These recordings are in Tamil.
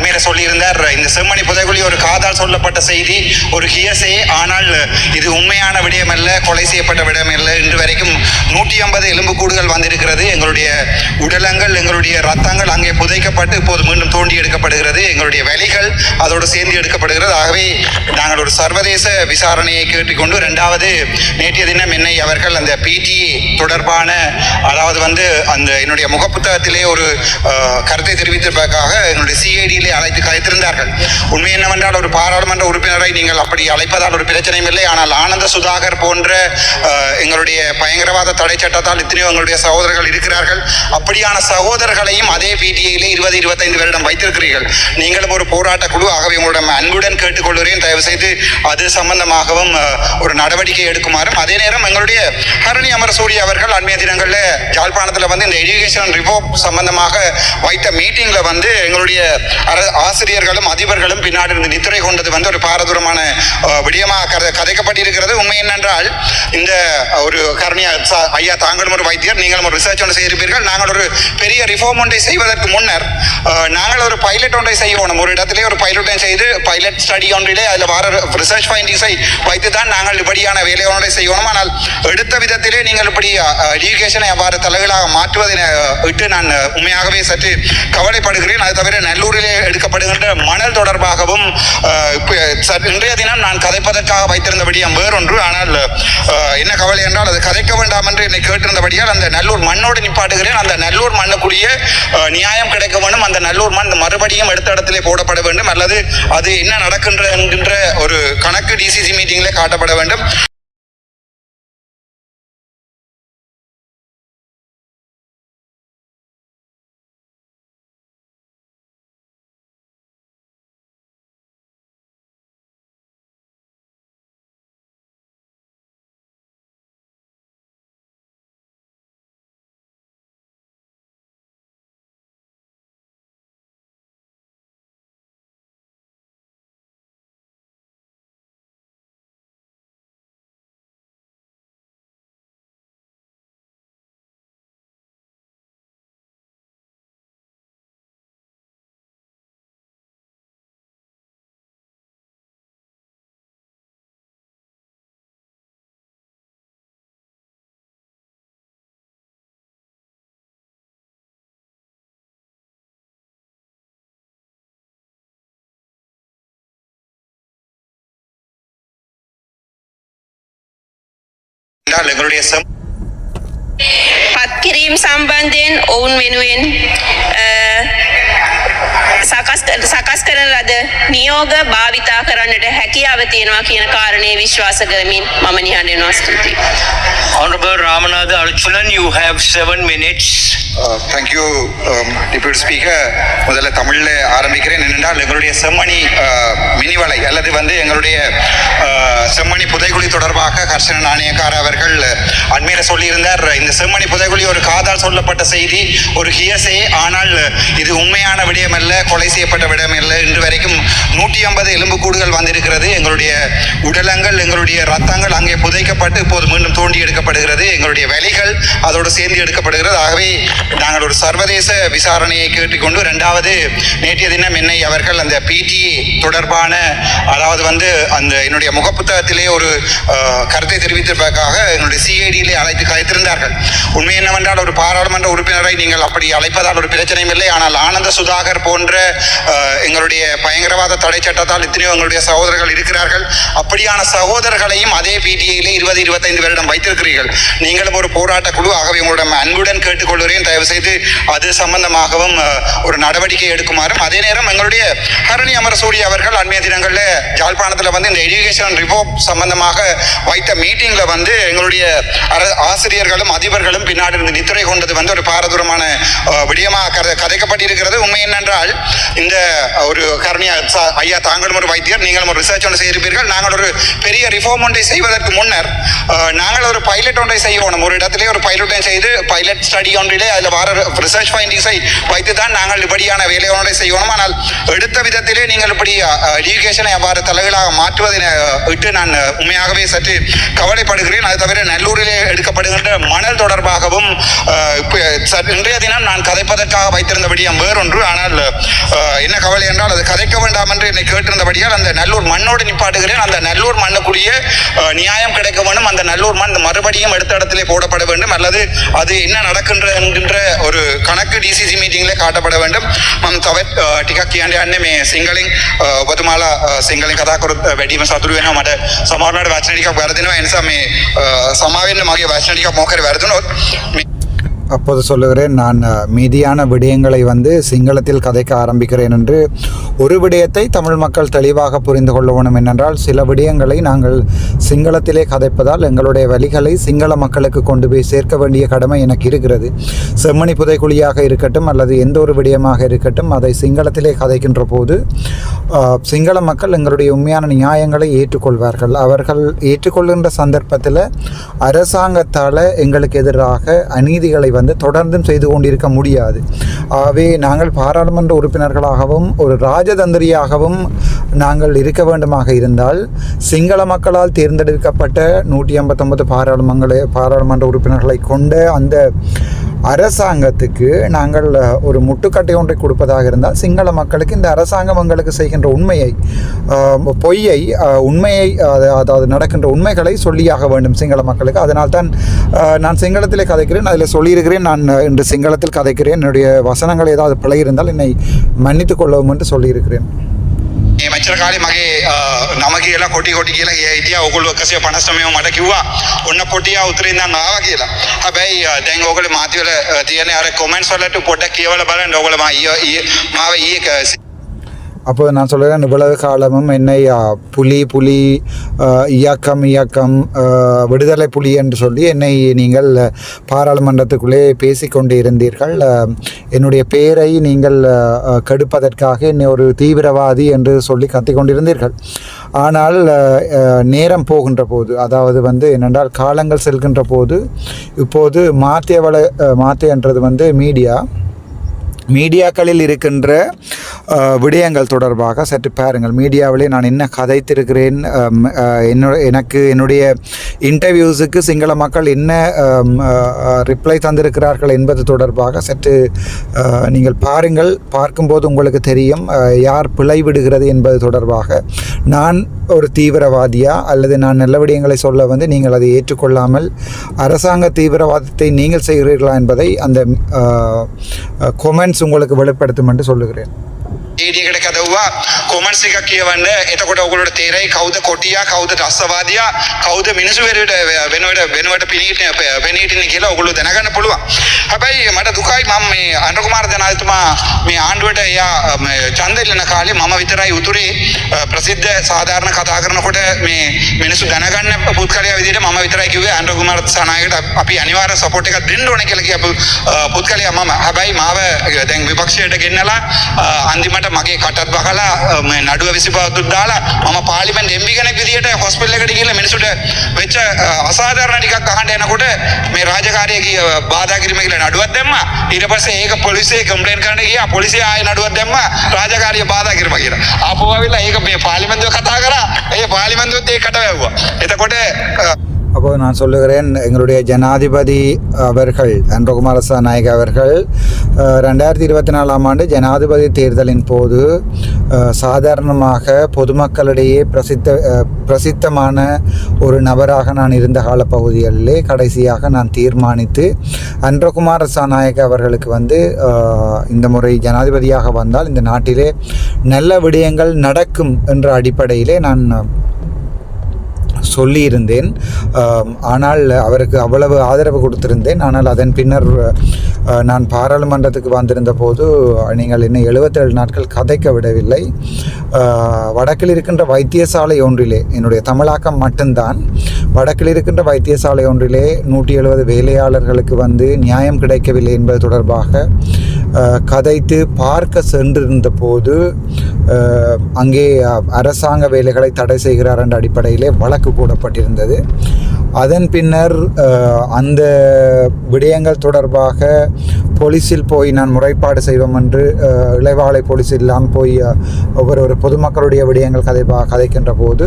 அண்மையில சொல்லியிருந்தார். இந்த செம்மணி புதைகுழி ஒரு காதால் சொல்லப்பட்ட செய்தி, ஒரு ஹியர்ஸே. ஆனால் இது உண்மையான விடயம் அல்ல, கொலை செய்யப்பட்ட விடயம் அல்ல. இன்று வரைக்கும் 150 எலும்புக்கூடுகள் வந்திருக்கிறது. எங்களுடைய உடலங்கள், எங்களுடைய ரத்தங்கள் அங்கே புதைக்கப்பட்டு இப்போது மீண்டும் தோண்டி எடுக்கப்படுகிறது. எங்களுடைய வலிகள் அதோடு சேர்ந்து எடுக்கப்படுகிறது. ஆகவே நாங்கள் ஒரு சர்வதேச விசாரணையை கேட்டுக்கொண்டு, இரண்டாவது நேற்றைய தினம் என்னை அவர்கள் அந்த பிடிஏ தொடர்பான, அதாவது அந்த என்னுடைய முகப்புத்தகத்திலே ஒரு கருத்தை தெரிவித்ததற்காக என்னுடைய சிஐடியிலே அழைத்து கலைத்திருந்தார்கள். உண்மை என்னவென்றால், ஒரு பாராளுமன்ற உறுப்பினரை நீங்கள் அப்படி அழைப்பதால் ஒரு பிரச்சனையும் இல்லை. ஆனால் ஆனந்த சுதாகர் போன்ற எங்களுடைய பயங்கரவாத தடை சட்டத்தால் எத்தனையோ எங்களுடைய சகோதரர்கள் இருக்கிறார்கள். அப்படியான சகோதரர்களையும் அதே பிடிஐயிலே 20-25 வருடம் வைத்திருக்கிறீர்கள். நீங்களும் ஒரு போராட்ட குழு. ஆகவே உங்களிடம் அன்புடன் கேட்டுக்கொள்கிறேன், தயவு செய்து அது சம்பந்தமாகவும் ஒரு நடவடிக்கை எடுக்குமாறும். அதே நேரம் எங்களுடைய ஹரணி அமரசூரிய அவர்கள் அண்மைய தினங்களில் யாழ்ப்பாணத்தில் இந்த எஜுகேஷன் ரிஃபார்ம் சம்பந்தமாக வைத்த மீட்டிங்ல எங்களுடைய ஆசிரியர்களும் அதிபர்களும் பின்னாடி இருந்து நித்திரை கொண்டது ஒரு பாரதூரமான விடயமாக கதைக்கப்பட்டிருக்கிறது. உண்மை என்னென்றால், இந்த ஒரு ஹரணி ஐயா, தாங்களும் ஒரு வைத்தியர், நீங்களும் ஒரு ரிசர்ச் ஒன்று செய்திருப்பீர்கள். நாங்கள் ஒரு பெரிய ரிஃபார்ம் ஒன்றை செய்வதற்கு முன்னர் நாங்கள் ஒரு பைலட் ஒன்றை செய்யணும். ஒரு இடத்திலே ஒரு பைலட்டை செய்து பைலட் ஸ்டடி ஒன்றிலே அதில் வர ரிசர்ச் ஃபைண்டிங்ஸை வைத்து தான் நாங்கள் இப்படியான வேலை ஒன்றை செய்யணும். ஆனால் எடுத்த விதத்திலே நீங்கள் இப்படி எஜுகேஷனை அவ்வாறு தலைகளாக மாற்றுவதை விட்டு நான் உண்மையாகவே சற்று கவலைப்படுகிறேன். அது தவிர நல்லூரிலே எடுக்கப்படுகின்ற மணல் தொடர்பாகவும் இன்றைய தினம் நான் கதைப்பதற்காக வைத்திருந்தபடியாம் வேறொன்று. ஆனால் என்ன கவலை என்றால், அது கதைக்க வேண்டாம் என்று என்னை கேட்டிருந்தபடியால் அந்த நல்லூர் மண்ணோடு நிப்பாட்டுகிறேன். அந்த நல்லூர் மண்ணுக்குரிய நியாயம் கிடைக்க வேண்டும். அந்த நல்லூர் மண் மறுபடியும் எடுத்த இடத்திலே போடப்பட வேண்டும், அல்லது அது என்ன நடக்கின்ற என்கின்ற ஒரு கணக்கு டிசிசி மீட்டிங்கிலே காட்டப்பட வேண்டும். எங்களுடைய පත්කිරීම් සම්බන්ධයෙන් ඔවුන් වෙනුවෙන් සකස් කරන ලද නියෝග භාවිතා කරන්නට හැකියාව තියෙනවා කියන කාරණේ විශ්වාස කරමින් මම නිහඬව ස්තුතියි. Honorable Ramanatha Archunan, you have 7 minutes. Thank you, Deputy Speaker. முதல்ல தமிழில் ஆரம்பிக்கிறேன். என்னென்றால், எங்களுடைய செம்மணி மினிவலை அல்லது எங்களுடைய செம்மணி புதைகுழி தொடர்பாக ஹர்ஷன நாணயக்கார அவர்கள் அண்மையில சொல்லியிருந்தார். இந்த செம்மணி புதைகுழி ஒரு காதால் சொல்லப்பட்ட செய்தி, ஒரு ஹியர்ஸே. ஆனால் இது உண்மையான விடயம் அல்ல, கொலை செய்யப்பட்ட விடயம் அல்ல. இன்று வரைக்கும் 150 எலும்புக்கூடுகள் வந்திருக்கிறது. எங்களுடைய உடலங்கள், எங்களுடைய ரத்தங்கள் அங்கே புதைக்கப்பட்டு இப்போது மீண்டும் தோண்டி எடுக்கப்படுகிறது. எங்களுடைய வலிகள் அதோடு சேர்ந்து எடுக்கப்படுகிறது. ஆகவே நாங்கள் ஒரு சர்வதேச விசாரணையை கேட்டுக்கொண்டு, இரண்டாவது நேற்றைய தினம் என்னை அவர்கள் அந்த பிடிஏ தொடர்பான, அதாவது அந்த என்னுடைய முகப்புத்தகத்திலே ஒரு கருத்தை தெரிவித்ததற்காக என்னுடைய சிஐடியிலே அழைத்து கலைத்திருந்தார்கள். உண்மை என்னவென்றால், ஒரு பாராளுமன்ற உறுப்பினரை நீங்கள் அப்படி அழைப்பதால் ஒரு பிரச்சனையும் இல்லை. ஆனால் ஆனந்த சுதாகர் போன்ற எங்களுடைய பயங்கரவாத தடை சட்டத்தால் எத்தனையோ எங்களுடைய சகோதரர்கள் இருக்கிறார்கள். அப்படியான சகோதரர்களையும் அதே பிடிஐயிலே 20-25 வருடம் வைத்திருக்கிறீர்கள். நீங்களும் ஒரு போராட்ட குழு. ஆகவே உங்களிடம் அன்புடன் கேட்டுக்கொள்கிறேன், தயவு செய்து அது சம்பந்தமாகவும் ஒரு நடவடிக்கை எடுக்குமாறும். அதே நேரம் எங்களுடைய ஹரணி அமரசூரிய அவர்கள் அண்மைய தினங்களில் யாழ்ப்பாணத்தில் இந்த எஜுகேஷன் ரிஃபார்ம் சம்பந்தமாக வைத்த மீட்டிங்ல எங்களுடைய ஆசிரியர்களும் அதிபர்களும் பின்னாடி இருந்து நித்திரை கொண்டது ஒரு பாரதூரமான விடயமாக கதைக்கப்பட்டிருக்கிறது. உண்மை என்னென்றால், இந்த ஒரு ஹரணி ஐயா, தாங்களும் ஒரு வைத்தியர், நீங்களும் ஒரு ரிசர்ச் ஒன்று செய்திருப்பீர்கள். நாங்கள் ஒரு பெரிய ரிஃபார்ம் ஒன்றை செய்வதற்கு முன்னர் நாங்கள் ஒரு பைலட் ஒன்றை செய்யணும். ஒரு இடத்துல இடத்திலே ஒரு பைலட்டையும் செய்து பைலட் ஸ்டடி ஒன்றிலே அதில் வர ரிசர்ச் ஃபைண்டிங்ஸை வைத்து தான் நாங்கள் இப்படியான வேலை ஒன்றை செய்யணும். ஆனால் எடுத்த விதத்திலே நீங்கள் இப்படி எஜுகேஷனை அவ்வாறு தலைகளாக மாற்றுவதை விட்டு நான் உண்மையாகவே சற்று கவலைப்படுகிறேன். அது தவிர நல்லூரிலே எடுக்கப்படுகின்ற மணல் தொடர்பாகவும் இன்றைய தினம் நான் கதைப்பதற்காக வைத்திருந்தபடியும் வேறொன்று. ஆனால் என்ன கவலை என்றால் அது கதைக்க வேண்டாம் என்று என்னை கேட்டிருந்தபடியால் அந்த நல்லூர் மண்ணோடு நிப்பாட்டுகிறேன். அந்த நல்லூர் மண்ணுக்குரிய நியாயம் கிடைக்க வேண்டும். அந்த நல்லூர் மண் மறுபடியும் எடுத்த இடத்திலே போடப்பட வேண்டும், அல்லது அது என்ன நடக்கின்ற என்கின்ற ஒரு கணக்கு டிசிசி மீட்டிங்ல காட்டப்பட வேண்டும். තවත් ටිකක් කියන්න යන්නේ මේ සිංහලෙන් ඔබතුමාලා සිංහලෙන් කතා කරොත් වැඩිම සතුටු වෙනවා. මට සමහරවිට වචන ටිකක් වැරදෙනවා. ඒ නිසා මේ සමාවෙන්න මගේ වචන ටිකක් මොකක් හරි වැරදුනොත්. அப்போது சொல்லுகிறேன், நான் மீதியான விடயங்களை சிங்களத்தில் கதைக்க ஆரம்பிக்கிறேன் என்று. ஒரு விடயத்தை தமிழ் மக்கள் தெளிவாக புரிந்து கொள்ள வேணும். என்னென்றால் சில விடயங்களை நாங்கள் சிங்களத்திலே கதைப்பதால் எங்களுடைய வழிகளை சிங்கள மக்களுக்கு கொண்டு போய் சேர்க்க வேண்டிய கடமை எனக்கு இருக்கிறது. செம்மணி புதைக்குழியாக இருக்கட்டும் அல்லது எந்த ஒரு விடயமாக இருக்கட்டும், அதை சிங்களத்திலே கதைக்கின்ற போது சிங்கள மக்கள் எங்களுடைய உண்மையான நியாயங்களை ஏற்றுக்கொள்வார்கள். அவர்கள் ஏற்றுக்கொள்கின்ற சந்தர்ப்பத்தில் அரசாங்கத்தால் எங்களுக்கு எதிராக அநீதிகளை தொடர்ந்தும் செய்து கொண்டிருக்க முடியாது. ஆகவே நாங்கள் பாராளுமன்ற உறுப்பினர்களாகவும் ஒரு ராஜதந்திரியாகவும் நாங்கள் இருக்க வேண்டுமாக இருந்தால் சிங்கள மக்களால் தேர்ந்தெடுக்கப்பட்ட 189 பாராளுமன்ற உறுப்பினர்களை கொண்ட அந்த அரசாங்கத்துக்கு நாங்கள் ஒரு முட்டுக்கட்டை ஒன்றை கொடுப்பதாக இருந்தால் சிங்கள மக்களுக்கு இந்த அரசாங்கம் எங்களுக்கு செய்கின்ற உண்மையை அதாவது நடக்கின்ற உண்மைகளை சொல்லியாக வேண்டும் சிங்கள மக்களுக்கு. அதனால்தான் நான் சிங்களத்திலே கதைக்கிறேன். அதில் சொல்லியிருக்கிறேன், நான் இன்று சிங்களத்தில் கதைக்கிறேன். என்னுடைய வசனங்கள் ஏதாவது பிழை இருந்தால் என்னை மன்னித்துக் கொள்ளவும் என்று சொல்லியிருக்கிறேன். මේ මෙච්චර කාලේ මගේ නම කියලා කොටි කියලා හිටියා. ඕගොල්ලෝ 159 මට කිව්වා ඔන්න කොටියා උතරින් දැන් ආවා කියලා. හැබැයි දැන් ඕගොල්ලෝ මාති වල තියෙන අර කමෙන්ට්ස් වලට පොඩ්ඩක් කියවලා බලන්න. ඕගොල්ලෝ මාව ඊයේ அப்போது நான் சொல்கிறேன், இவ்வளவு காலமும் என்னை புலி இயக்கம் விடுதலை புலி என்று சொல்லி என்னை நீங்கள் பாராளுமன்றத்துக்குள்ளே பேசிக்கொண்டு இருந்தீர்கள். என்னுடைய பெயரை நீங்கள் கெடுப்பதற்காக என்னை ஒரு தீவிரவாதி என்று சொல்லி கத்திக்கொண்டிருந்தீர்கள். ஆனால் நேரம் போகின்ற போது, அதாவது என்னென்றால் காலங்கள் செல்கின்ற போது, இப்போது மாத்திய என்றது மீடியாக்களில் இருக்கின்ற விடயங்கள் தொடர்பாக சற்று பாருங்கள். மீடியாவிலே நான் என்ன கதைத்திருக்கிறேன், என்னுடைய இன்டர்வியூஸுக்கு சிங்கள மக்கள் என்ன ரிப்ளை தந்திருக்கிறார்கள் என்பது தொடர்பாக சற்று நீங்கள் பாருங்கள். பார்க்கும்போது உங்களுக்கு தெரியும் யார் பிழை விடுகிறது என்பது தொடர்பாக. நான் ஒரு தீவிரவாதியா அல்லது நான் நல்ல விடயங்களை சொல்ல நீங்கள் அதை ஏற்றுக்கொள்ளாமல் அரசாங்க தீவிரவாதத்தை நீங்கள் செய்கிறீர்களா என்பதை அந்த கொமெண்ட்ஸ் உங்களுக்கு வெளிப்படுத்தும் என்று சொல்லுகிறேன். ඒඩියකට කැදව්වා කොමන්ට්ස් එකක් කියවන්න. එතකොට ඔයගොල්ලෝට තේරෙයි කවුද කොටියා, කවුද රස්සවාදියා, කවුද මිනිසු වෙනුවට පිනීටින්නේ කියලා ඔයගොල්ලෝ දැනගන්න පුළුවන්. හැබැයි මට දුකයි මම මේ අනුර කුමාර ජනාධිපතිතුමා මේ ආණ්ඩුවට එයා ඡන්ද ඉල්ලන කාලේ මම විතරයි උතුරේ ප්‍රසිද්ධ සාධාරණ කතා කරනකොට මේ මිනිසු දැනගන්න පුත්කලියා විදිහට මම විතරයි කිව්වේ අනුර කුමාර සනායකට අපි අනිවාර්ය සපෝට් එකක් දෙන්න ඕනේ කියලා කියපු පුත්කලියා මම. හැබැයි මාව දැන් විපක්ෂයට ගෙන්නලා අන්තිමට මගේ කටත් බහලා නඩුව 25ක් දාලා මම පාර්ලිමේන්තු එම්පි කෙනෙක් විදියට හොස්පිටල් එකට ගිහලා මිනිසුන්ට වෙච්ච අසාධාරණ ටිකක් අහන්න යනකොට මේ රාජකාරිය බාධා කිරීම කියලා නඩුවක් දැම්මා. ඊට පස්සේ ඒක පොලිසියේ කම්ප්ලේන්ට් කරන්න ගියා. පොලිසිය ආයෙ නඩුවක් දැම්මා රාජකාරිය බාධා කිරීම කියලා. ආපහු ආවිලා ඒක මේ පාර්ලිමේන්තුව කතා කරා. ඒ පාර්ලිමේන්තුවත් ඒකට වැව්වා. එතකොට அப்போது நான் சொல்லுகிறேன், எங்களுடைய ஜனாதிபதி அவர்கள் அன்றகுமார நாயக் அவர்கள் 2024ஆம் ஆண்டு ஜனாதிபதி தேர்தலின் போது சாதாரணமாக பொதுமக்களிடையே பிரசித்தமான ஒரு நபராக நான் இருந்த காலப்பகுதிகளிலே கடைசியாக நான் தீர்மானித்து அன்றகுமார நாயக் அவர்களுக்கு இந்த முறை ஜனாதிபதியாக வந்தால் இந்த நாட்டிலே நல்ல விடயங்கள் நடக்கும் என்ற அடிப்படையிலே நான் சொல்லியிருந்தேன். ஆனால் அவருக்கு அவ்வளவு ஆதரவு கொடுத்திருந்தேன். ஆனால் அதன் பின்னர் நான் பாராளுமன்றத்துக்கு வந்திருந்த போது நீங்கள் இன்னும் 77 நாட்கள் கதைக்க விடவில்லை. வடக்கில் இருக்கின்ற வைத்தியசாலை ஒன்றிலே, என்னுடைய தமிழாக்கம் மட்டும்தான், வடக்கில் இருக்கின்ற வைத்தியசாலை ஒன்றிலே 170 வேலையாளர்களுக்கு நியாயம் கிடைக்கவில்லை என்பது தொடர்பாக கதைத்து பார்க்க சென்றிருந்த போது அங்கே அரசாங்க வேலைகளை தடை செய்கிறார் என்ற அடிப்படையிலே வழக்கு கூடப்பட்டிருந்தது. அதன் பின்னர் அந்த விடயங்கள் தொடர்பாக போலீஸில் போய் நான் முறைப்பாடு செய்வோம் என்று இளைவாலை போலீஸ் இல்லாமல் போய் ஒரு பொதுமக்களுடைய விடயங்கள் கதைக்கின்ற போது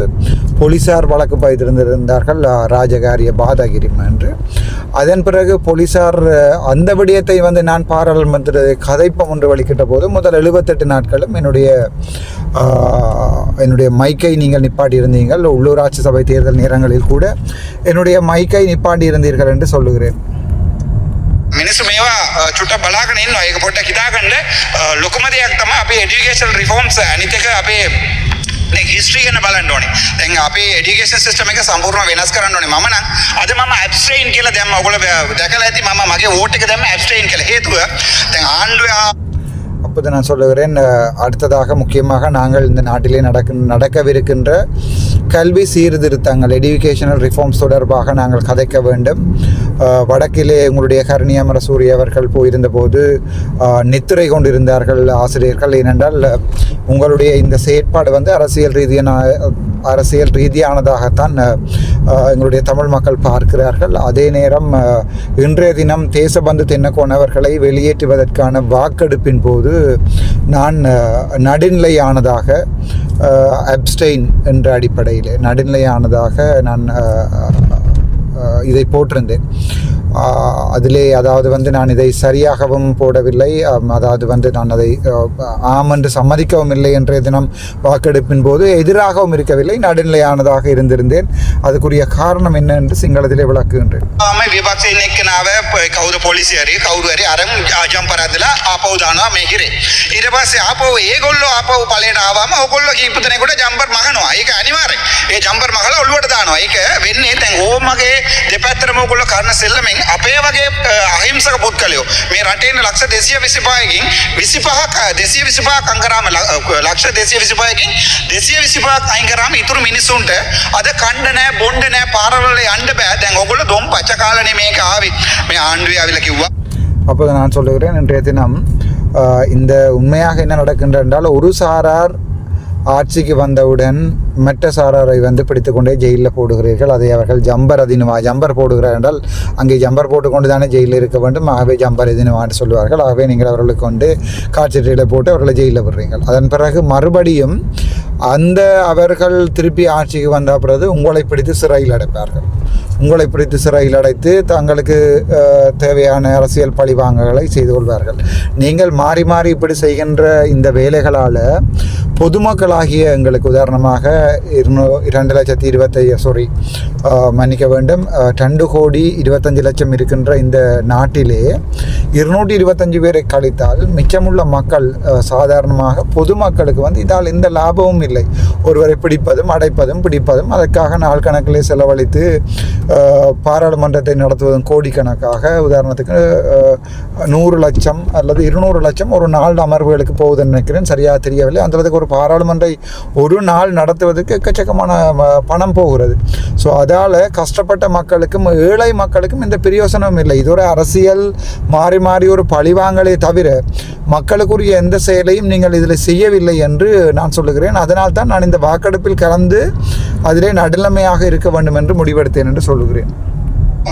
போலீஸார் வழக்கு பதிந்திருந்தார்கள் ராஜகாரிய பாதகிரிம் என்று. அதன் பிறகு போலீஸார் அந்த விடயத்தை வந்து நான் பாராளுமன்ற கதைப்பம் ஒன்று வலிக்கிட்ட போது முதல் 78 நாட்களும் என்னுடைய மைக்கை நீங்கள் நிப்பாட்டி இருந்தீர்கள். உள்ளூராட்சி சபை தேர்தல் நேரங்களில் கூட என்னுடைய மைக்கை நிப்பாட்டி இருந்தீர்கள் என்று சொல்லுகிறேன். මිනිස්සු මේවා චුට්ටක් බලාගෙන ඉන්නවා. ඒක පොඩ්ඩක් හිතාගන්න. ලොකුම දෙයක් තමයි අපේ එඩියුකේෂන් රිෆෝම්ස්. අනිත් එක අපේ දැන් හිස්ටරි ගැන බලන්න ඕනේ. දැන් අපේ එඩියුකේෂන් සිස්ටම් එක සම්පූර්ණයෙන් වෙනස් කරන්න ඕනේ. මම නම් අද මම ඇබ්ස්ට්‍රේන් කියලා දැම්මා. ඔයගොල්ලෝ දැකලා ඇති මම මගේ වෝට් එක දැම්මා ඇබ්ස්ට්‍රේන් කියලා. හේතුව දැන් ආණ්ඩුවේ அப்போது நான் சொல்லுகிறேன், அடுத்ததாக முக்கியமாக நாங்கள் இந்த நாட்டிலே நடக்கவிருக்கின்ற கல்வி சீர்திருத்தங்கள், எஜுகேஷனல் ரிஃபார்ம்ஸ் தொடர்பாக நாங்கள் கதைக்க வேண்டும். வடக்கிலே உங்களுடைய கருணி அமரசூரிய அவர்கள் போயிருந்த போது நித்திரை கொண்டிருந்தார்கள் ஆசிரியர்கள். ஏனென்றால் உங்களுடைய இந்த செயற்பாடு வந்து அரசியல் ரீதியானதாகத்தான் எங்களுடைய தமிழ் மக்கள் பார்க்கிறார்கள். அதே நேரம் இன்றைய தினம் தேசபந்து தென்னக்கோன் அவர்களை வெளியேற்றுவதற்கான வாக்கெடுப்பின் போது நான் நடுநிலையானதாக அப்ஸ்டெயின் என்ற அடிப்படையில் நடுநிலையானதாக நான் இதை போட்டிருந்தேன். அதிலே அதாவது வந்து நான் இதை சரியாகவும் போடவில்லை, அதாவது வந்து நான் அதை ஆம் என்று சம்மதிக்கவும் இல்லை. என்ற தினம் வாக்கெடுப்பின் போது எதிராகவும் இருக்கவில்லை, நடுநிலையானதாக இருந்திருந்தேன். அதுக்குரிய காரணம் என்ன என்று சிங்களத்திலே விளக்குகின்றேன். විපක්ෂයෙන් එක්කනාව කවුරු පොලිසිය හරි කවුරු හරි අරන් ජම්පරද්දලා ආපහු දානවා මේ හිරේ. ඊට පස්සේ ආපහු ඒගොල්ලෝ ආපහු ඵලයට ආවම ඕගොල්ලෝ කීප දෙනෙකුට ජම්පර් මහනවා. ඒක අනිවාර්යයි. ඒ ජම්පර් මහලා ඔළුවට දානවා. ඒක වෙන්නේ දැන් ඕමගේ දෙපැත්තටම ඕගොල්ලෝ කරන සෙල්ලමෙන් අපේ වගේ අහිංසක පුද්ගලයෝ මේ රටේ ඉන්න ලක්ෂ 225කින් 225ක් අං කරාම ලක්ෂ 225කින් 225ක් අයින් කරාම ඉතුරු මිනිස්සුන්ට අද කණ්ඩ නැහැ බොණ්ඩ නැහැ පාරවල යන්න බෑ. දැන් ඕගොල්ලෝ දොම් පච කාලනේ මේක ආවේ. මේ ආණ්ඩුවේ ආවිලා කිව්වා. அப்போது நான் சொல்லுகிறேன், இன்றைய தினம் இந்த உண்மையாக என்ன நடக்கின்ற என்றால், ஒரு சாரார் ஆட்சிக்கு வந்தவுடன் மற்ற சாராரை வந்து பிடித்துக்கொண்டே ஜெயிலில் போடுகிறீர்கள். அதை அவர்கள் ஜம்பர் போடுகிறார் என்றால் அங்கே ஜம்பர் போட்டுக்கொண்டு தானே ஜெயிலில் இருக்க வேண்டும். ஆகவே ஜம்பர் எதினுவான்னு சொல்லுவார்கள். ஆகவே நீங்கள் அவர்களுக்கு கொண்டு காட்சியில் போட்டு அவர்களை ஜெயிலில் விடுறீர்கள். அதன் பிறகு மறுபடியும் அவர்கள் திருப்பி ஆட்சிக்கு வந்த பிறகு உங்களை பிடித்து சிறையில் அடைப்பார்கள். உங்களை பிடித்து சிறையில் அடைத்து தங்களுக்கு தேவையான அரசியல் பழிவாங்கல்களை செய்து கொள்வார்கள். நீங்கள் மாறி மாறி இப்படி செய்கின்ற இந்த வேலைகளால் பொதுமக்களாகிய எங்களுக்கு உதாரணமாக 2,25,000 மன்னிக்க வேண்டும் 2,25,00,000 இருக்கின்ற இந்த நாட்டிலே 225 பேரை கழித்தால் மிச்சமுள்ள மக்கள் சாதாரணமாக பொதுமக்களுக்கு வந்து இதால் எந்த லாபமும் இல்லை. ஒருவரை பிடிப்பதும் பிடிப்பதும் அதற்காக நாள் கணக்கிலே செலவழித்து பாராளுமன்றத்தை நடத்துவதும் கோடிக்கணக்காக, உதாரணத்துக்கு 100 லட்சம் அல்லது 200 லட்சம் ஒரு நாள் அமர்வுகளுக்கு போகுதுன்னு நினைக்கிறேன், சரியாக தெரியவில்லை. அந்த ஒரு பாராளுமன்றை ஒரு நாள் நடத்துவதற்கு எக்கச்சக்கமான பணம் போகிறது. ஸோ அதால் கஷ்டப்பட்ட மக்களுக்கும் ஏழை மக்களுக்கும் எந்த பிரயோசனமும் இல்லை. இது ஒரு அரசியல் மாறி மாறி ஒரு பழிவாங்களே தவிர மக்களுக்குரிய எந்த செயலையும் நீங்கள் இதில் செய்யவில்லை என்று நான் சொல்லுகிறேன். அதனால் தான் நான் இந்த வாக்கெடுப்பில் கலந்து அதிலே நடுநிலைமையாக இருக்க வேண்டும் என்று முடிவெடுத்தேன் என்று சொல்லுகிறேன்.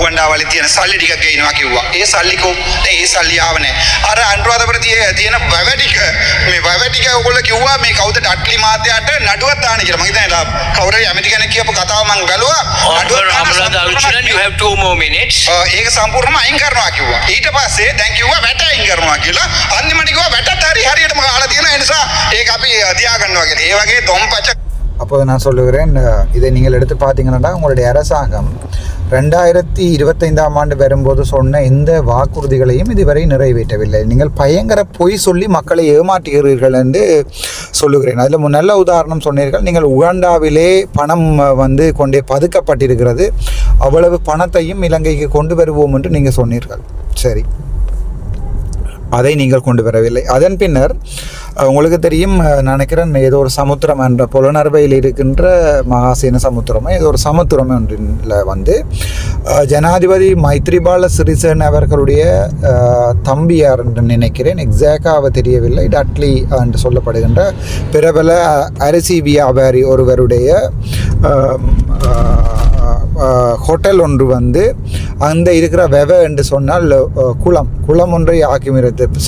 ගොඩාවලි තියෙන සල්ලි ටිකක් ගේනවා කිව්වා. ඒ සල්ලි දැන් ඒ සල්ලි ආව නැහැ. අර අනුරාධපුරයේ තියෙන වැවටික මේ වැවටික ඔයගොල්ලෝ කිව්වා මේ කවුද ඩට්ලි මාත්‍යාට නඩුවක් දාන්න කියලා. මම හිතන්නේ කවුරු හරි ඇමති කෙනෙක් කියපු කතාව මම බැලුවා. you have 2 more minutes. ඒක සම්පූර්ණයෙන්ම අයින් කරනවා කිව්වා. ඊට පස්සේ දැන් කිව්වා වැට අයින් කරනවා කියලා. අන්තිමට කිව්වා වැටත් හරියටම ගහලා තියෙනවා. ඒ නිසා ඒක අපි තියා ගන්නවා කියලා. ඒ වගේ දොම්පච. அப்போது நான் சொல்லுகிறேன், இதை நீங்கள் எடுத்து பார்த்தீங்கன்னா உங்களுடைய அரசாங்கம் 2025ஆம் ஆண்டு வரும்போது சொன்ன எந்த வாக்குறுதிகளையும் இதுவரை நிறைவேற்றவில்லை. நீங்கள் பயங்கர பொய் சொல்லி மக்களை ஏமாற்றுகிறீர்கள் என்று சொல்லுகிறேன். அதில் நல்ல உதாரணம் சொன்னீர்கள். நீங்கள் உகாண்டாவிலே பணம் வந்து கொண்டே பதுக்கப்பட்டிருக்கிறது, அவ்வளவு பணத்தையும் இலங்கைக்கு கொண்டு வருவோம் என்று நீங்கள் சொன்னீர்கள். சரி, அதை நீங்கள் கொண்டு வரவில்லை. அதன் பின்னர் உங்களுக்கு தெரியும், நினைக்கிறேன் ஏதோ ஒரு சமுத்திரம் என்ற புலனர்வையில் இருக்கின்ற மகாசேன சமுத்திரமோ ஏதோ ஒரு சமுத்திரம் ஒன்றில் வந்து ஜனாதிபதி மைத்ரிபால சிறிசேன அவர்களுடைய தம்பியார் என்று நினைக்கிறேன், எக்ஸாக்டாக தெரியவில்லை, டட்லி என்று சொல்லப்படுகின்ற பிரபல அரிசி வியாபாரி ஒருவருடைய ஹோட்டல் ஒன்று வந்து அந்த இருக்கிற வெவ என்று சொன்னால் குளம் ஒன்றை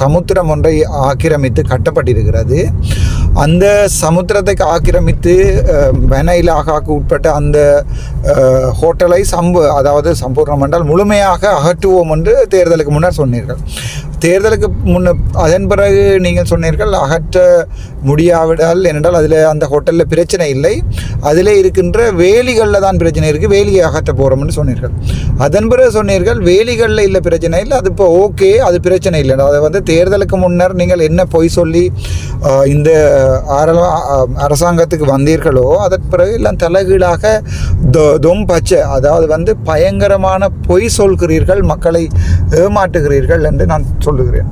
சமுத்திரம் ஒன்றை ஆக்கிரமித்து கட்டப்பட்டிருக்கிறது. அந்த சமுத்திரத்தை ஆக்கிரமித்து வனையிலாக உட்பட்ட அந்த ஹோட்டலை அதாவது சம்பூர்ணம் என்றால் முழுமையாக அகற்றுவோம் என்று தேர்தலுக்கு முன்னர் சொன்னீர்கள். தேர்தலுக்கு அதன் பிறகு நீங்கள் சொன்னீர்கள் அகற்ற முடியாவிடால் ஏனென்றால் அதில் அந்த ஹோட்டலில் பிரச்சனை இல்லை, அதில் இருக்கின்ற வேலிகளில் தான் பிரச்சனை இருக்குது, வேலியை அகற்ற போகிறோம்னு சொன்னீர்கள். அதன் பிறகு சொன்னீர்கள் வேலிகளில் இல்லை பிரச்சனை இல்லை, அது இப்போ ஓகே, அது பிரச்சனை இல்லை. அதை வந்து தேர்தலுக்கு முன்னர் நீங்கள் என்ன பொய் சொல்லி இந்த அரசாங்கத்துக்கு வந்தீர்களோ அதற்கு பிறகு எல்லாம் தலைகீழாக பச்சை, அதாவது வந்து பயங்கரமான பொய் சொல்கிறீர்கள், மக்களை ஏமாற்றுகிறீர்கள் என்று நான் சொல்லுகிறேன்.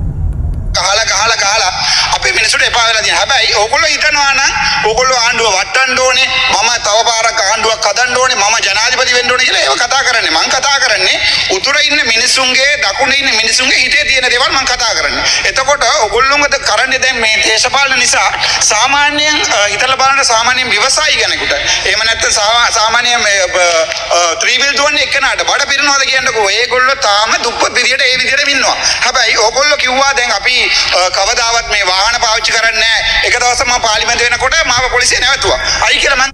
අපේ මිනිසුන්ට එපා වෙලා තියෙනවා. හැබැයි ඕගොල්ලෝ හිතනවා නම් ඕගොල්ලෝ ආණ්ඩුව වටන්න ඕනේ, මම තව පාරක් ආණ්ඩුවක් හදන්න ඕනේ, මම ජනාධිපති වෙන්න ඕනේ කියලා ඒව කතා කරන්නේ. මම කතා කරන්නේ උතුර ඉන්න මිනිසුන්ගේ දකුණේ ඉන්න මිනිසුන්ගේ හිතේ තියෙන දේවල් මම කතා කරන්නේ. එතකොට ඕගොල්ලෝන්ගද කරන්නේ දැන් මේ දේශපාලන නිසා සාමාන්‍යයෙන් හිතලා බලන්න සාමාන්‍යයෙන් ව්‍යවසායී කෙනෙකුට එහෙම නැත්නම් සාමාන්‍යයෙන් ත්‍රිවිල් දුවන්නේ එක්කනට බඩ පිරනවාද කියන්නකෝ. ඒගොල්ලෝ තාම දුප්පත් විදියට ඒ විදියට ඉන්නවා. හැබැයි ඕගොල්ලෝ කිව්වා දැන් අපි කවදාවත් මේ වාහන පාවිච්චි කරන්නේ නැහැ. එක දවසක් මම පාර්ලිමේන්තුවේ වෙනකොට මාව පොලිසිය නැවතුවා. අයි කියලා මම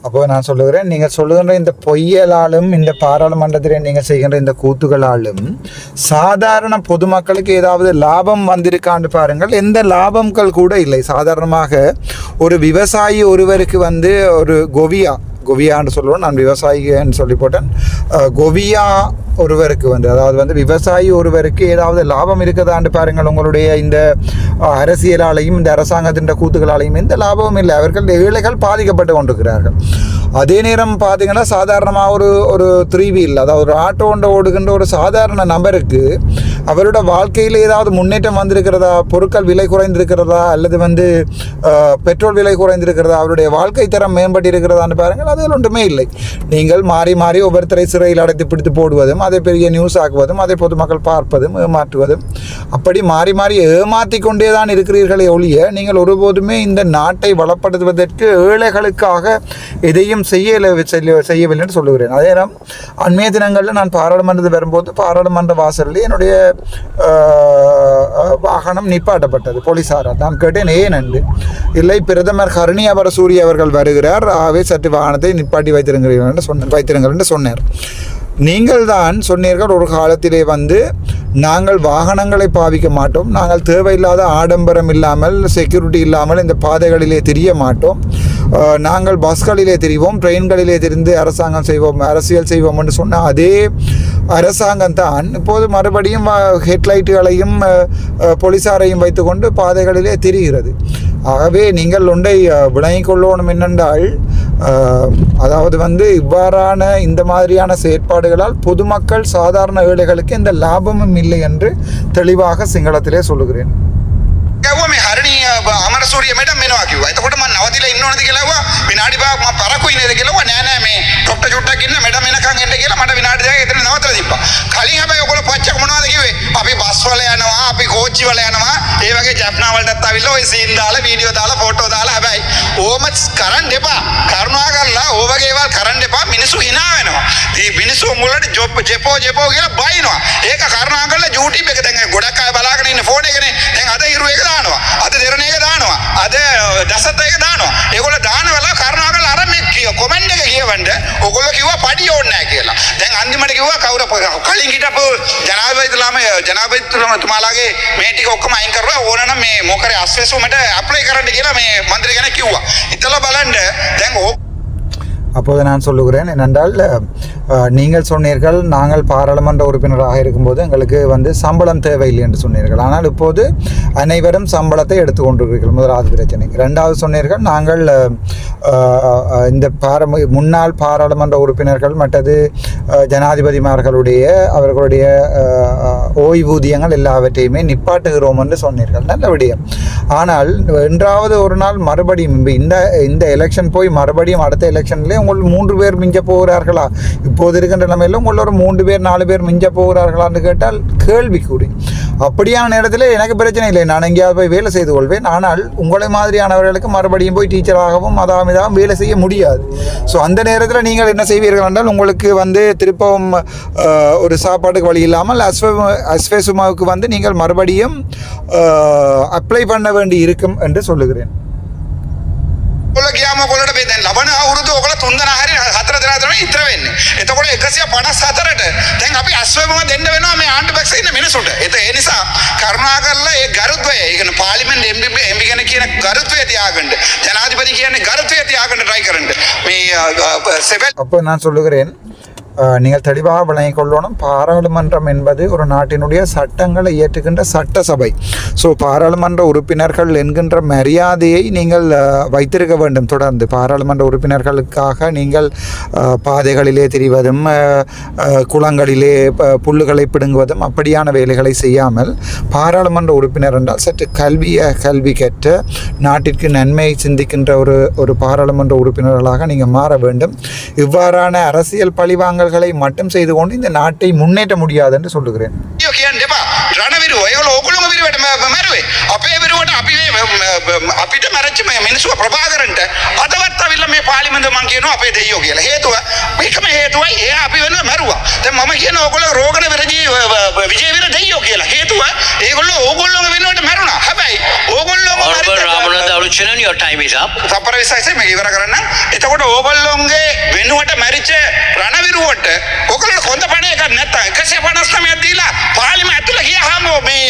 அப்போ நான் சொல்லுகிறேன், நீங்கள் சொல்லுகின்ற இந்த பொய்யலாலும் இந்த பாராளுமன்றத்தில் நீங்கள் செய்கின்ற இந்த கூத்துகளாலும் சாதாரண பொதுமக்களுக்கு ஏதாவது லாபம் வந்திருக்கான்னு பாருங்கள். எந்த லாபங்கள் கூட இல்லை. சாதாரணமாக ஒரு விவசாயி ஒருவருக்கு வந்து ஒரு கொவியான்னு சொல்லுவோம், நான் விவசாயின்னு சொல்லி போட்டேன். கொவியா ஒருவருக்கு வந்து அதாவது வந்து விவசாயி ஒருவருக்கு ஏதாவது லாபம் இருக்குதான்னு பாருங்கள். உங்களுடைய இந்த அரசியலாலையும் இந்த அரசாங்கத்தின் கூத்துகளாலையும் எந்த லாபமும் இல்லை. அவர்கள் ஏழைகள் பாதிக்கப்பட்டு கொண்டிருக்கிறார்கள். அதே நேரம் பார்த்தீங்கன்னா சாதாரணமாக ஒரு த்ரீ வீல் அதாவது ஒரு ஆட்டோ ஒன்றை ஓடுகின்ற ஒரு சாதாரண நபருக்கு அவரோட வாழ்க்கையில் ஏதாவது முன்னேற்றம் வந்திருக்கிறதா, பொருட்கள் விலை குறைந்திருக்கிறதா, அல்லது வந்து பெட்ரோல் விலை குறைந்திருக்கிறதா, அவருடைய வாழ்க்கை தரம் மேம்பட்டு இருக்கிறதான்னு பாருங்கள். அதில் ஒன்றுமே இல்லை. நீங்கள் மாறி மாறி ஒவ்வொருத்தரை சிறையில் அடைத்து பிடித்து போடுவதும், அதை பெரிய நியூஸ் ஆக்குவதும், அதை பொதுமக்கள் பார்ப்பதும், ஏமாற்றுவதும், அப்படி மாறி மாறி ஏமாற்றி கொண்டே தான் இருக்கிறீர்களே ஒழிய நீங்கள் ஒருபோதுமே இந்த நாட்டை வளப்படுத்துவதற்கு ஏழைகளுக்காக எதையும் செய்யவில்லை என்று சொல்லுகிறேன். அதே நேரம் அண்மைய தினங்களில் நான் பாராளுமன்றத்தில் வரும்போது பாராளுமன்ற வாசலில் என்னுடைய வாகனம் நிப்பாட்டப்பட்டது போலீசாரால். நான் கேட்டேன் ஏன் என்று. இல்லை, பிரதமர் ஹரணி அமரசூரிய அவர்கள் வருகிறார், ஆகவே சற்று வாகனத்தை நிப்பாட்டி வைத்திருங்கள் என்று சொன்னார். நீங்கள் தான் சொன்னீர்கள் ஒரு காலத்திலே வந்து நாங்கள் வாகனங்களை பாவிக்க மாட்டோம், நாங்கள் தேவையில்லாத ஆடம்பரம் இல்லாமல் செக்யூரிட்டி இல்லாமல் இந்த பாதைகளிலே தெரிய மாட்டோம், நாங்கள் பஸ்களிலே தெரிவோம், ட்ரெயின்களிலே தெரிந்து அரசாங்கம் செய்வோம், அரசியல் செய்வோம் என்று சொன்ன அதே அரசாங்கம் தான் இப்போது மறுபடியும் ஹெட்லைட்டுகளையும் போலீஸாரையும் வைத்துக்கொண்டு பாதைகளிலே தெரிகிறது. ஆகவே நீங்கள் ஒன்றை விளங்கிக் கொள்ளணும் என்னென்றால், அதாவது வந்து இவ்வாறான இந்த மாதிரியான செயற்பாடுகளால் பொதுமக்கள் சாதாரண ஏழைகளுக்கு எந்த லாபமும் இல்லை என்று தெளிவாக සිංහලத்திலே சொல்லுகிறேன். මේ හරණී අමරසූරිය මැඩම් මෙනවා කිව්වා. එතකොට මම නවතිලා ඉන්න ඕනද කියලා කිව්වා. විනාඩි 5ක් මම පරක්කුයි නේද කියලා කිව්වා. නෑ මේ ડોක්ටර් චුට්ටක් ඉන්න මැඩම් එනකන් එන්න කියලා මට විනාඩි 10ක් එතන නවතලා තිබ්බා. කලින් හැබැයි ඔයගොල්ලෝ පච්චක මොනවද කිව්වේ? අපි බස් වල යනවා, අපි කෝච්චි වල යනවා. ඒ වගේ ජප්නා වලටත් ආවිල්ලා ඔය සීන් දාලා, වීඩියෝ දාලා, ෆොටෝ දාලා හැබැයි ඕම කරන්න එපා. කරුණා කරලා ඕ වගේ ඒවා කරන්න එපා. මිනිස්සු hina වෙනවා. මේ මිනිස්සු මුලට ජෙපෝ කියලා බයිනවා. ඒක කරුණා කරලා YouTube එක දැන් ගොඩක් අය බලාගෙන ඉන්න ෆෝන් එකනේ. දැන් අද හිරු එක දානවා. අද දෙරණ එක දානවා. අද දසත එක දානවා. ඒගොල්ලෝ දාන වෙලාව කරුණා කරලා අර මේ කොමෙන්ට් එක කියවන්න ඕගොල්ලෝ කිව්වා පඩි ඕනේ නැහැ කියලා. දැන් අන්තිමට කිව්වා කවුරු කලින් හිටපු ජනාධිපතිතුමාලාගේ මේ ටික ඔක්කොම අයින් කරලා ඕනනම් මේ මොකරේ අස්වැසුමට ඇප්ලයි කරන්න කියලා මේ മന്ത്രി කෙනෙක් කිව්වා. ඉතලා බලන්න දැන් அப்போது நான் சொல்லுகிறேன் என்னென்றால், நீங்கள் சொன்னீர்கள் நாங்கள் பாராளுமன்ற உறுப்பினராக இருக்கும்போது எங்களுக்கு வந்து சம்பளம் தேவையில்லை என்று சொன்னீர்கள். ஆனால் இப்போது அனைவரும் சம்பளத்தை எடுத்துக்கொண்டிருக்கிறீர்கள். முதலாவது பிரச்சனை. ரெண்டாவது சொன்னீர்கள் நாங்கள் இந்த முன்னாள் பாராளுமன்ற உறுப்பினர்கள் மற்றது ஜனாதிபதிமார்களுடைய அவர்களுடைய ஓய்வூதியங்கள் எல்லாவற்றையுமே நிப்பாட்டுகிறோம் என்று சொன்னீர்கள். நல்ல விடயம். ஆனால் என்றாவது ஒரு நாள் மறுபடியும் இந்த எலெக்ஷன் போய் மறுபடியும் அடுத்த எலெக்ஷன்லேயே உங்கள் 3 பேர் மிஞ்ச போகிறார்களா? இப்போது இருக்கின்ற நிலைமையில் உங்கள ஒரு 3 பேர் 4 பேர் மிஞ்ச போகிறார்களான்னு கேட்டால் கேள்விக்குறி. அப்படியான நேரத்தில் எனக்கு பிரச்சனை இல்லை, நான் எங்கேயாவது போய் வேலை செய்து கொள்வேன். ஆனால் உங்களை மாதிரியானவர்களுக்கு மறுபடியும் போய் டீச்சராகவும் அதாம் வேலை செய்ய முடியாது. ஸோ அந்த நேரத்தில் நீங்கள் என்ன செய்வீர்கள் என்றால், உங்களுக்கு வந்து திருப்பவும் ஒரு சாப்பாட்டுக்கு வழி இல்லாமல் அஸ்வெசுமாவுக்கு வந்து நீங்கள் மறுபடியும் அப்ளை பண்ண வேண்டி இருக்கும் என்று சொல்லுகிறேன். ගියාම ඔයගොල්ලෝට මේ දැන් ලබන අවුරුදු ඔයගොල්ලෝ 3 දෙනා හරි 4 දෙනා තමයි ඉතර වෙන්නේ. එතකොට 154ට දැන් අපි අස්වැමුම දෙන්න වෙනවා මේ ආණ්ඩු පක්ෂයේ ඉන්න මිනිසුන්ට. ඒ නිසා කරුණා කරලා ඒ ගරුත්වය, ඒ කියන්නේ පාර්ලිමේන්තු එම්පි කෙනෙක් කියන ගරුත්වය තියාගන්න. ජනාධිපති කියන්නේ ගරුත්වය තියාගන්න try කරන්න. මේ அப்போ நான் சொல்லுகிறேன், நீங்கள் தெளிவாக விளங்கிக் கொள்ளணும். பாராளுமன்றம் என்பது ஒரு நாட்டினுடைய சட்டங்களை இயற்றுகின்ற சட்டசபை. ஸோ பாராளுமன்ற உறுப்பினர்கள் என்கின்ற மரியாதையை நீங்கள் வைத்திருக்க வேண்டும். தொடர்ந்து பாராளுமன்ற உறுப்பினர்களுக்காக நீங்கள் பாதைகளிலே திரிவதும் குளங்களிலே புல்லுகளை பிடுங்குவதும் அப்படியான வேலைகளை செய்யாமல், பாராளுமன்ற உறுப்பினர் என்றால் சற்று கல்வி கற்ற நாட்டிற்கு நன்மையை சிந்திக்கின்ற ஒரு பாராளுமன்ற உறுப்பினர்களாக நீங்கள் மாற வேண்டும். இவ்வாறான அரசியல் பழிவாங்க மட்டும் செய்து கொண்டு இந்த நாட்டை முன்னேற்ற முடியாது என்று சொல்லுகிறேன். අපිට මැරච්ච මිනිස්සු ප්‍රභාකරන්ට අදවත් අවිල්ල මේ පාර්ලිමේන්තුව මං කියනවා අපේ දෙයියෝ කියලා. හේතුව මේකම හේතුවයි එයා අපි වෙනුව මැරුවා. දැන් මම කියන ඕගොල්ලෝ රෝගන විජේවීර දෙයියෝ කියලා. හේතුව ඒගොල්ලෝ ඕගොල්ලෝම වෙනුවට මැරුණා. හැබැයි ඕගොල්ලෝම Ramanatha Aluchanan, your time is up. සප්පර 26 මේක ඉවර කරන්න. එතකොට ඕගොල්ලෝගේ වෙනුවට මැරිච්ච රණවිරුවට ඕගොල්ලෝ කොන්ද පණ එකක් නැත්තම් 159ක් දීලා පාර්ලිමේන්තුව ඇතුළේ ගියාම මේ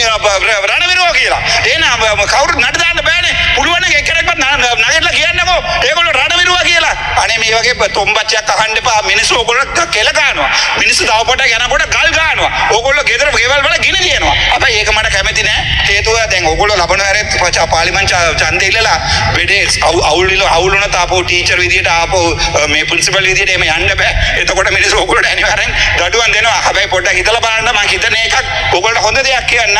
රණවිරුව කියලා. එහෙනම් කවුරුත් නඩ දාන්න බෑනේ. පුළුවන් නම් එක්කෙනෙක්වත් නගිටලා කියන්නකෝ ඒගොල්ලෝ රණවිරුව කියලා. අනේ මේ වගේ තොම්බච්චයක් අහන්න එපා. මිනිස්සු ඕගොල්ලෝ කෙල ගන්නවා. මිනිස්සු තව පොඩක් යනකොට ගල් ගන්නවා. ඕගොල්ලෝ ගෙදර ගෙවල් වල ගිනි ලියනවා. අපයි ඒක මට කැමති නෑ. හේතුව දැන් ඕගොල්ලෝ ලබන හැරෙත් පාර්ලිමේන්තු ඡන්දෙ ඉල්ලලා වෙඩේ අවුල් වුණා තාපෝ ටීචර් විදියට ආපෝ මේ ප්‍රින්සිපල් විදියට එමෙ යන්න බෑ. එතකොට මිනිස්සු ඕගොල්ලෝට අනිවාර්යෙන් දඩුවම් දෙනවා. හැබැයි පොඩ්ඩක් හිතලා බලන්න, මම හිතන එකක් ඕගොල්ලෝ හොඳ දෙයක් කියන්න.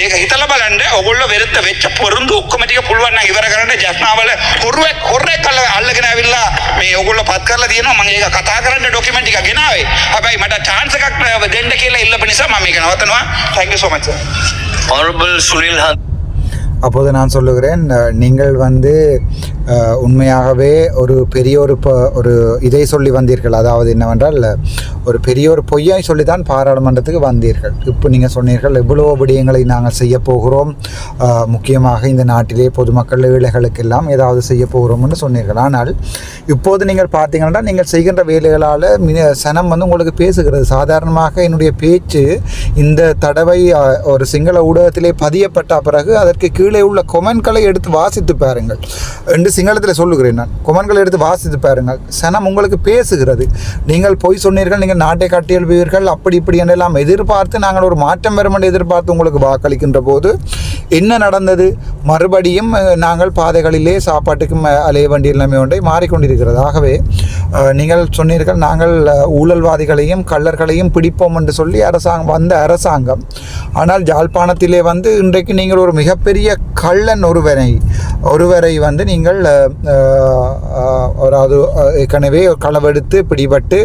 ඒක හිතලා බලන්න. ඕගොල්ලෝ වෙරද්ද වෙච්ච පොරුන්දු ඔක්කොම ටික පුළුවන් නම් ඉවර කරන්න. ජස්නාවල හොරෙක් අල්ලගෙන ඇවිල්ලා මේ ඕගොල්ලෝ පත් කරලා තියෙනවා. මම ඒක කතා කරන්න ඩොකියුමන්ට් ටික ගෙනාවේ. හැබැයි මට chance එකක් දෙන්න කියලා ඉල්ලපු නිසා මම මේක නවත්තනවා. Thank you so much sir. Honorable Sunil Han. அப்போது நான் சொல்லுகிறேன், நீங்கள் வந்து உண்மையாகவே ஒரு பெரிய ஒரு இதை சொல்லி வந்தீர்கள். அதாவது என்னவென்றால், ஒரு பெரிய ஒரு பொய்யை சொல்லித்தான் பாராளுமன்றத்துக்கு வந்தீர்கள். இப்போ நீங்கள் சொன்னீர்கள் எவ்வளோ விடயங்களை நாங்கள் செய்ய போகிறோம், முக்கியமாக இந்த நாட்டிலே பொதுமக்கள் ஏழைகளுக்கெல்லாம் ஏதாவது செய்ய போகிறோம் என்று சொன்னீர்கள். ஆனால் இப்போது நீங்கள் பார்த்தீங்கன்னா, நீங்கள் செய்கின்ற வேலைகளால் சனம் வந்து உங்களுக்கு பேசுகிறது. சாதாரணமாக என்னுடைய பேச்சு இந்த தடவை ஒரு சிங்கள ஊடகத்திலே பதியப்பட்ட பிறகு அதற்கு கீழே உள்ள கொமெண்ட்களை எடுத்து வாசித்து பாருங்கள் என்று சிங்களத்தில் சொல்லுகிறேன். நான் கொமெண்ட்களை எடுத்து வாசித்து பாருங்கள். சனம் உங்களுக்கு பேசுகிறது. நீங்கள் பொய் சொன்னீர்கள், நீங்கள் நாட்டை கட்டியெழுப்பீர்கள், அப்படி இப்படி என்றெல்லாம் எதிர்பார்த்து நாங்கள் ஒரு மாற்றம் வரும் என்று எதிர்பார்த்து உங்களுக்கு வாக்களிக்கின்ற போது என்ன நடந்தது? மறுபடியும் நாங்கள் பாதைகளிலே சாப்பாட்டுக்கு அலைய வேண்டிய நிலைமை ஒன்றை மாறிக்கொண்டிருக்கிறது. ஆகவே நீங்கள் சொன்னீர்கள், நாங்கள் ஊழல்வாதிகளையும் கள்ளர்களையும் பிடிப்போம் என்று சொல்லி அரசாங்கம். ஆனால் யாழ்ப்பாணத்திலே வந்து இன்றைக்கு நீங்கள் ஒரு மிகப்பெரிய கள்ளன் ஒருவரை வந்து நீங்கள் அதாவது ஏற்கனவே களவெடுத்து பிடிபட்டு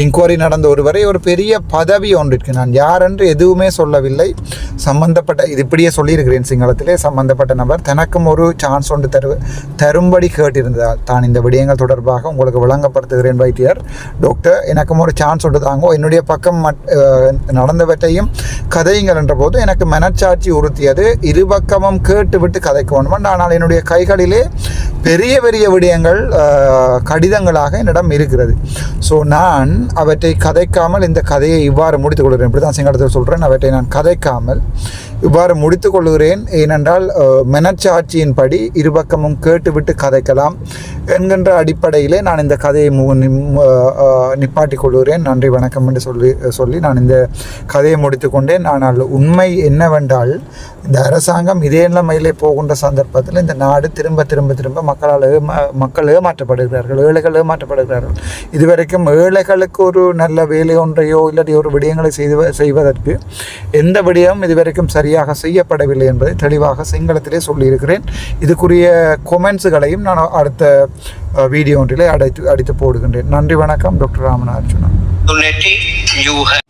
இன்கொயரி நடந்த ஒருவரை ஒரு பெரிய பதவி ஒன்றிற்கு, நான் யார் என்று எதுவுமே சொல்லவில்லை, சம்பந்தப்பட்ட இது இப்படியே சொல்லியிருக்கிறேன் சிங்களத்திலே, சம்பந்தப்பட்ட நபர் தனக்கும் ஒரு சான்ஸ் ஒன்று தரும்படி கேட்டிருந்தால் தான் இந்த விடயங்கள் தொடர்பாக உங்களுக்கு விளங்கப்படுத்துகிறேன் வைத்தியர் டாக்டர், எனக்கும் ஒரு சான்ஸ் ஒன்று தாங்கோ, என்னுடைய பக்கம் நடந்தவற்றையும் கதையுங்கள் என்ற போது எனக்கு மனச்சாட்சி உறுத்தியது. இருபக்கமும் கேட்டுவிட்டு கதைக்க வேண்டும். ஆனால் என்னுடைய கைகளிலே பெரிய பெரிய விடயங்கள் கடிதங்களாக என்னிடம் இருக்கிறது. ஸோ நான் அவற்றை கதைக்காமல் இந்த கதையை இவ்வாறு முடித்துக் கொள்கிறேன். இப்படி தான் சிங்களத்தில் சொல்கிறேன். அவற்றை நான் கதைக்காமல் இவ்வாறு முடித்துக் கொள்கிறேன். ஏனென்றால் மனச்சாட்சியின்படி இருபக்கமும் கேட்டுவிட்டு கதைக்கலாம் என்கின்ற அடிப்படையிலே நான் இந்த கதையை நிப்பாட்டிக் கொள்கிறேன். நன்றி வணக்கம் என்று சொல்லி நான் இந்த கதையை முடித்து கொண்டேன். ஆனால் உண்மை என்னவென்றால், இந்த அரசாங்கம் இதே நிலைமையிலே போகின்ற சந்தர்ப்பத்தில் இந்த நாடு திரும்ப மக்கள் ஏமாற்றப்படுகிறார்கள், ஏழைகள் ஏமாற்றப்படுகிறார்கள். இதுவரைக்கும் ஏழைகளுக்கு ஒரு நல்ல வேலை ஒன்றையோ இல்லாட்டி ஒரு விடயங்களை செய்வதற்கு எந்த விடயமும் இதுவரைக்கும் சரியாக செய்யப்படவில்லை என்பதை தெளிவாக சிங்களத்திலே சொல்லியிருக்கிறேன். இதுக்குரிய கொமெண்ட்ஸுகளையும் நான் அடுத்த வீடியோ ஒன்றிலே அடித்து போடுகின்றேன். நன்றி வணக்கம். Doctor Ramanatha Arjuna. opportunity you have.